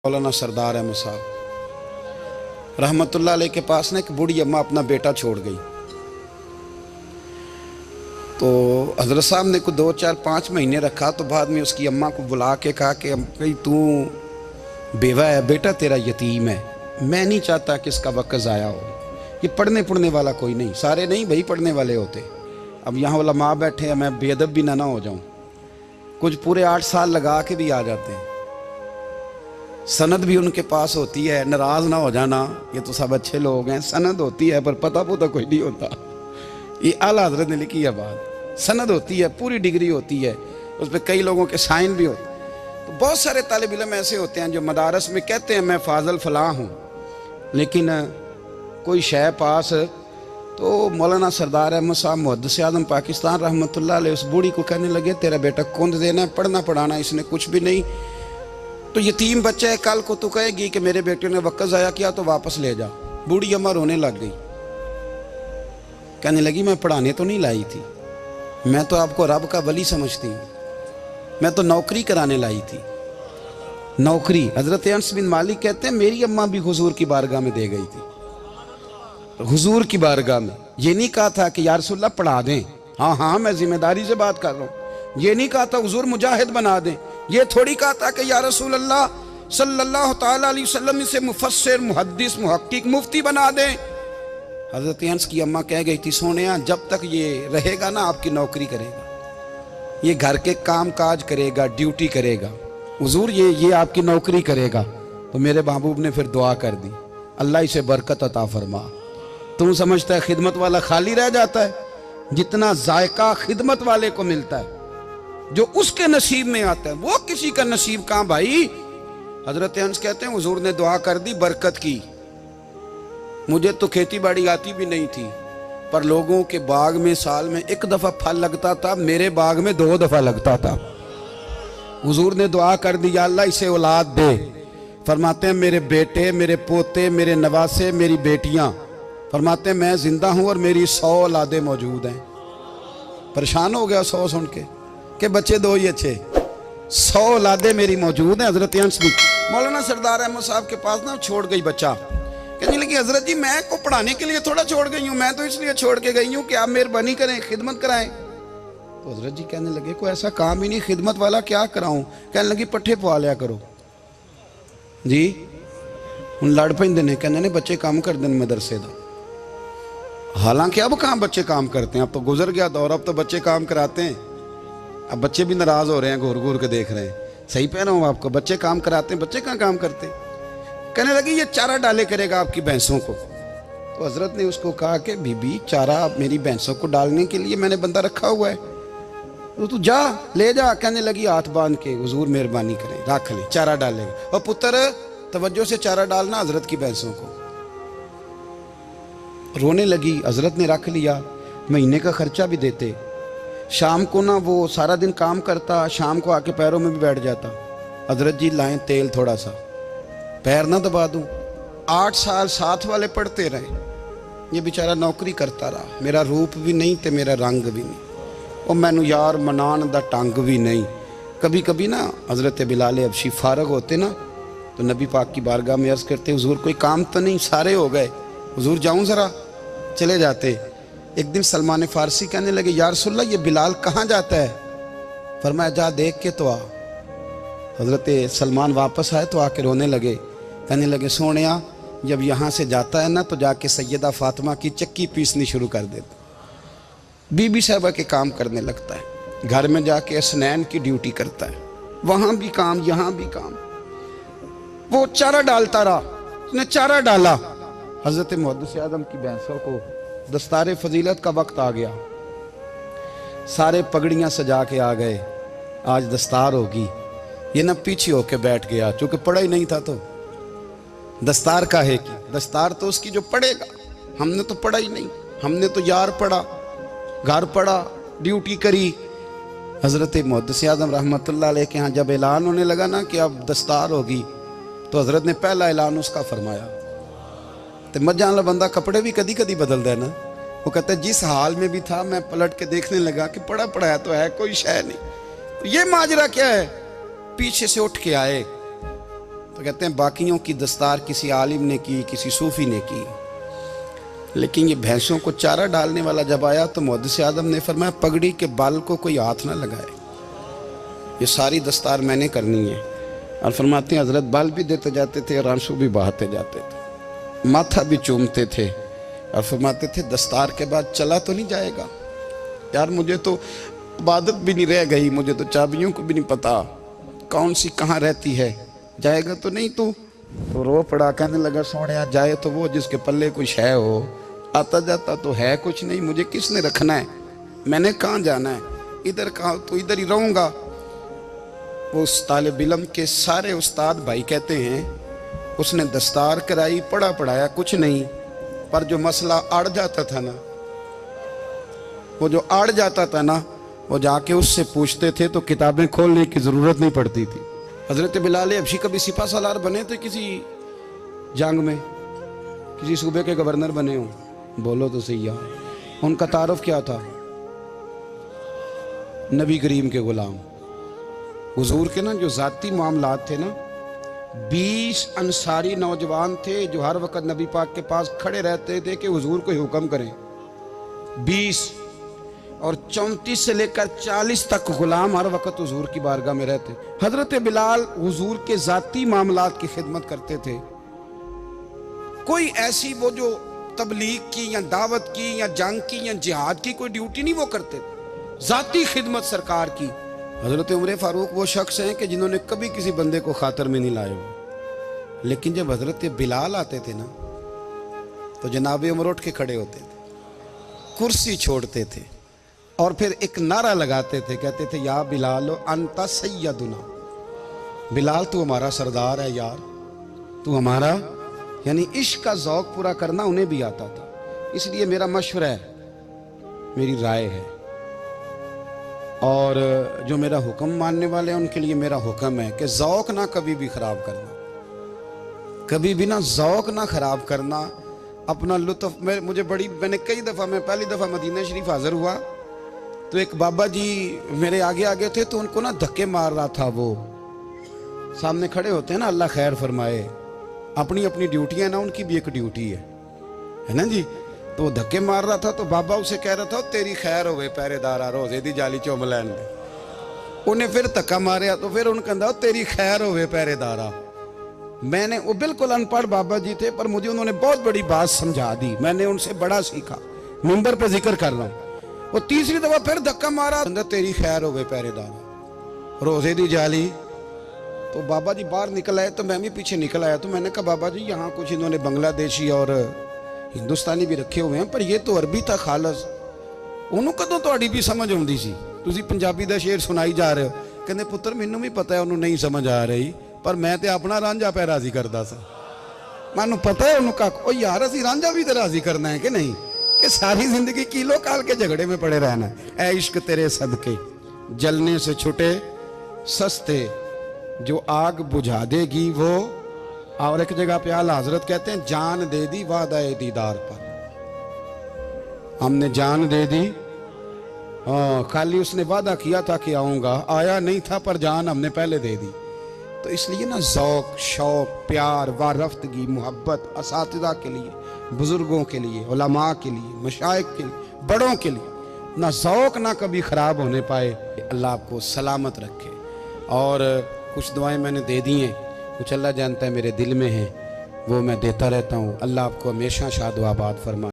मौलाना सरदार अहमद साहब रहमतुल्लाह अलैह के पास ना एक बूढ़ी अम्मा अपना बेटा छोड़ गई। तो हजरत साहब ने को 2 4 5 महीने रखा। तो बाद में उसकी अम्मा को बुला के कहा कि भाई तू बेवा है, बेटा तेरा यतीम है, मैं नहीं चाहता कि इसका वक्त ज़ाया हो। ये पढ़ने वाला कोई नहीं, सारे नहीं भाई पढ़ने वाले होते। अब यहाँ उलमा बैठे हैं, मैं बेअदब भी ना हो जाऊँ। कुछ पूरे 8 साल लगा के भी आ जाते हैं, सनद भी उनके पास होती है। नाराज ना हो जाना, ये तो सब अच्छे लोग हैं। सनद होती है पर पता कोई नहीं होता। ये आला हजरत ने लिखी है बात। सनद होती है, पूरी डिग्री होती है, उस पर कई लोगों के साइन भी होते हैं। तो बहुत सारे तालिब इल्म ऐसे होते हैं जो मदारस में कहते हैं मैं फाजल फलां हूँ, लेकिन कोई शय पास। तो मौलाना सरदार अहमद साहब मुहद्दिस आज़म पाकिस्तान रहमतुल्लाह अलैह उस बूढ़ी को कहने लगे तेरा बेटा कुंद देना है, पढ़ना पढ़ाना इसने कुछ भी नहीं। तो यतीम बच्चा है, कल को तू कहेगी कि मेरे बेटे ने वक्त ज़ाया किया तो वापस ले जा। बूढ़ी अम्मा रोने लग गई, कहने लगी मैं पढ़ाने तो नहीं लाई थी, मैं तो आपको रब का वली समझती हूँ, मैं तो नौकरी कराने लाई थी। नौकरी हजरत अनस बिन मालिक कहते हैं मेरी अम्मा भी हुजूर की बारगाह में दे गई थी। हुजूर की बारगाह में ये नहीं कहा था कि या रसूलल्लाह पढ़ा दें, हाँ हाँ मैं जिम्मेदारी से बात कर रहा हूँ। ये नहीं कहा था हुजूर मुजाहिद बना दें, ये थोड़ी कहा था कि या रसूल अल्लाह सल्लल्लाहु ताला अलैहि वसल्लम से मुफस्सिर मुहद्दिस मुहक्किक मुफ्ती बना दें। हजरत अनस की अम्मा कह गई थी सोनिया जब तक ये रहेगा ना आपकी नौकरी करेगा, ये घर के काम काज करेगा, ड्यूटी करेगा, हुजूर ये आपकी नौकरी करेगा। तो मेरे महबूब ने फिर दुआ कर दी, अल्लाह इसे बरकत अता फरमा। तुम समझता है खिदमत वाला खाली रह जाता है? जितना जायका खिदमत वाले को मिलता है, जो उसके नसीब में आता है, वो किसी का नसीब कहां भाई। हजरत अनस कहते हैं हुजूर ने दुआ कर दी, बरकत की। मुझे तो खेती बाड़ी आती भी नहीं थी, पर लोगों के बाग में साल में 1 दफा फल लगता था, मेरे बाग में 2 दफा लगता था। हुजूर ने दुआ कर दी अल्लाह इसे औलाद दे। फरमाते हैं मेरे बेटे, मेरे पोते, मेरे नवासे, मेरी बेटियां, फरमाते हैं मैं जिंदा हूं और मेरी 100 औलादे मौजूद हैं। परेशान हो गया 100 सुन के बच्चे 2 ही अच्छे, 100 औलादे मेरी मौजूद हैं। हजरत अनस भी मौलाना सरदार अहमद साहब के पास ना छोड़ गई बच्चा। कहने लगी हजरत जी मैं को पढ़ाने के लिए थोड़ा छोड़ गई हूँ, मैं तो इसलिए छोड़ के गई हूँ कि आप मेहरबानी करें, खिदमत कराएं। तो हजरत जी कहने लगे कोई ऐसा काम ही नहीं, खिदमत वाला क्या कराऊं। कहने लगी पट्ठे पवा लिया करो जी। हूँ लड़ पेंदे ने, कहने ने बच्चे काम कर दें मदरसे का। हालांकि अब कहाँ बच्चे काम करते हैं, अब तो गुजर गया दौर, अब तो बच्चे काम कराते हैं। अब बच्चे भी नाराज हो रहे हैं, घूर घूर के देख रहे हैं। सही कह रहा हूँ आपको, बच्चे काम कराते हैं, बच्चे कहाँ काम करते हैं। कहने लगी ये चारा डाले करेगा आपकी भैंसों को। तो हजरत ने उसको कहा कि बीबी चारा मेरी भैंसों को डालने के लिए मैंने बंदा रखा हुआ है, तो तू जा ले जा। कहने लगी हाथ बांध के हुजूर मेहरबानी करें रख ले, चारा डालेगा। और पुत्र तवज्जो से चारा डालना हजरत की भैंसों को। रोने लगी। हजरत ने रख लिया, महीने का खर्चा भी देते। शाम को ना वो सारा दिन काम करता, शाम को आके पैरों में भी बैठ जाता। हजरत जी लाएं तेल थोड़ा सा, पैर ना दबा दूं। 8 साल साथ वाले पढ़ते रहे, ये बेचारा नौकरी करता रहा। मेरा रूप भी नहीं ते मेरा रंग भी नहीं, और मैनू यार मनान दा टंग भी नहीं। कभी कभी ना हजरत बिलाल हबशी फारग होते ना, तो नबी पाक की बारगाह में अर्ज करते हुजूर कोई काम तो नहीं, सारे हो गए, हुजूर जाऊं जरा, चले जाते। एक दिन सलमान फारसी कहने लगे या रसूलल्लाह ये बिलाल कहाँ जाता है। फरमाया जा देख के तो आ। हजरत सलमान वापस आए तो आके रोने लगे, कहने लगे सोनिया जब यहाँ से जाता है ना तो जाके सैयदा फातिमा की चक्की पीसनी शुरू कर देता, बीबी साहबा के काम करने लगता है, घर में जाके स्नैन की ड्यूटी करता है, वहाँ भी काम यहाँ भी काम। वो चारा डालता रहा, उसने चारा डाला। हजरत मुहद्दिस आज़म की भैंसों को दस्तारे फजीलत का वक्त आ गया, सारे पगड़ियाँ सजा के आ गए, आज दस्तार होगी। ये ना पीछे होके बैठ गया, चूँकि पढ़ा ही नहीं था तो दस्तार का है कि दस्तार तो उसकी जो पढ़ेगा, हमने तो पढ़ा ही नहीं, हमने तो यार पढ़ा, घर पढ़ा, ड्यूटी करी। हजरत मुहद्दिस आज़म रहमतुल्लाह अलैह के यहाँ जब ऐलान होने लगा ना कि अब दस्तार होगी, तो हजरत ने पहला ऐलान उसका फरमाया। तो मजा वाला बंदा कपड़े भी कदी कदी बदलता है ना, वो कहता है जिस हाल में भी था मैं पलट के देखने लगा कि पढ़ा पढ़ाया तो है, कोई शय नहीं। तो ये माजरा क्या है। पीछे से उठ के आए, तो कहते हैं बाकियों की दस्तार किसी आलिम ने की, किसी सूफी ने की, लेकिन ये भैंसों को चारा डालने वाला जब आया तो मुहद्दिस आदम ने फरमाया पगड़ी के बाल को कोई हाथ ना लगाए, ये सारी दस्तार मैंने करनी है। और फरमाते हैं हजरत बाल भी देते जाते थे और आंसू भी बहाते जाते थे, माथा भी चूमते थे और फरमाते थे दस्तार के बाद चला तो नहीं जाएगा यार, मुझे तो इबादत भी नहीं रह गई, मुझे तो चाबियों को भी नहीं पता कौन सी कहाँ रहती है, जाएगा तो नहीं तू? तो रो पड़ा, कहने लगा सोने जाए तो वो जिसके पल्ले कुछ है हो, आता जाता तो है कुछ नहीं, मुझे किसने रखना है, मैंने कहाँ जाना है, इधर कहाँ तो इधर ही रहूँगा। वो उस तालिब इल्म के सारे उस्ताद भाई कहते हैं उसने दस्तार कराई, पढ़ा पढ़ाया कुछ नहीं, पर जो मसला अड़ जाता था ना, वो जो अड़ जाता था ना, वो जाके उससे पूछते थे तो किताबें खोलने की ज़रूरत नहीं पड़ती थी। हज़रत बिलाल हबशी कभी सिपा सालार बने थे किसी जंग में, किसी सूबे के गवर्नर बने हो? बोलो तो सही यार। उनका तारुफ क्या था? नबी करीम के गुलाम। हुजूर के ना जो ज़ाती मामलात थे ना, 20 अंसारी नौजवान थे जो हर वक्त नबी पाक के पास खड़े रहते थे कि हुजूर को हुक्म करें। 20 और 34 से लेकर 40 तक गुलाम हर वक्त हुजूर की बारगाह में रहते। हजरत बिलाल हुजूर के ज़ाती मामलात की खिदमत करते थे। कोई ऐसी वो जो तबलीग की या दावत की या जंग की या जिहाद की कोई ड्यूटी नहीं वो करते थे, ज़ाती खिदमत सरकार की। हजरत उमर फारूक वो शख्स हैं कि जिन्होंने कभी किसी बंदे को खातर में नहीं लाए हो, लेकिन जब हजरत बिलाल आते थे ना तो जनाब उमर उठ के खड़े होते थे, कुर्सी छोड़ते थे और फिर एक नारा लगाते थे, कहते थे या बिलाल अंता सैयदुना, बिलाल तू हमारा सरदार है यार, तू हमारा। यानी इश्क का ज़ौक़ पूरा करना उन्हें भी आता था। इसलिए मेरा मशवरा है, मेरी राय है, और जो मेरा हुक्म मानने वाले हैं उनके लिए मेरा हुक्म है कि ज़ौक़ ना कभी भी ख़राब करना, कभी भी ना ज़ौक़ ना ख़राब करना, अपना लुत्फ़। मैंने कई दफ़ा, मैं पहली दफ़ा मदीना शरीफ हाज़िर हुआ तो एक बाबा जी मेरे आगे आगे थे, तो उनको ना धक्के मार रहा था। वो सामने खड़े होते हैं ना, अल्लाह खैर फरमाए, अपनी अपनी ड्यूटी है ना, उनकी भी एक ड्यूटी है ना जी। तो वो धक्के मार रहा था तो बाबा उसे कह रहा था तेरी खैर होवे पहरेदारा, रोजे दी जाली चुम लैन दे। उन्हें फिर धक्का मारिया तो फिर उन्हें कहता तेरी खैर होवे पहरेदारा। मैंने, वो बिल्कुल अनपढ़ बाबा जी थे, पर मुझे उन्होंने बहुत बड़ी बात समझा दी, मैंने उनसे बड़ा सीखा, मिंबर पे जिक्र कर रहा हूँ। वो तीसरी दफा फिर धक्का मारा, तेरी खैर होवे पहरेदारा, रोजे दी जाली। तो बाबा जी बाहर निकल आए तो मैं भी पीछे निकल आया। तो मैंने कहा बाबा जी यहाँ कुछ इन्होंने बांग्लादेशी और हिंदुस्तानी भी रखे हुए हैं, पर ये तो अरबी था खालस, उन्होंने कदों थोड़ी भी समझ आती सी, तुसी पंजाबी का शेर सुनाई जा रहे हो। कहते पुत्र मैनू भी पता है उन्होंने नहीं समझ आ रही, पर मैं तो अपना रांझा पै राजी करता सा, मैनू पता है उन्होंने कहा ओ यार असी रांझा भी तो राजी करना है कि नहीं, कि सारी जिंदगी किलो काल के झगड़े में पड़े रहना है। ऐ इश्क तेरे सदके जलने से छुटे सस्ते, जो आग बुझा देगी वो। और एक जगह पे आला हजरत कहते हैं जान दे दी वादा दीदार पर, हमने जान दे दी। हाँ, खाली उसने वादा किया था कि आऊँगा, आया नहीं था, पर जान हमने पहले दे दी। तो इसलिए ना ज़ौक़, शौक़, प्यार, वारफ्तगी, मोहब्बत असातिज़ा के लिए, बुज़ुर्गों के लिए, उलमा के लिए, मशाइख के लिए, बड़ों के लिए, ना ज़ौक़ ना कभी ख़राब होने पाए। अल्लाह आपको सलामत रखे। और कुछ दुआएं मैंने दे दी हैं, कुछ अल्लाह जानता है मेरे दिल में है, वो मैं देता रहता हूँ। अल्लाह आपको हमेशा शाद व आबाद फरमाए।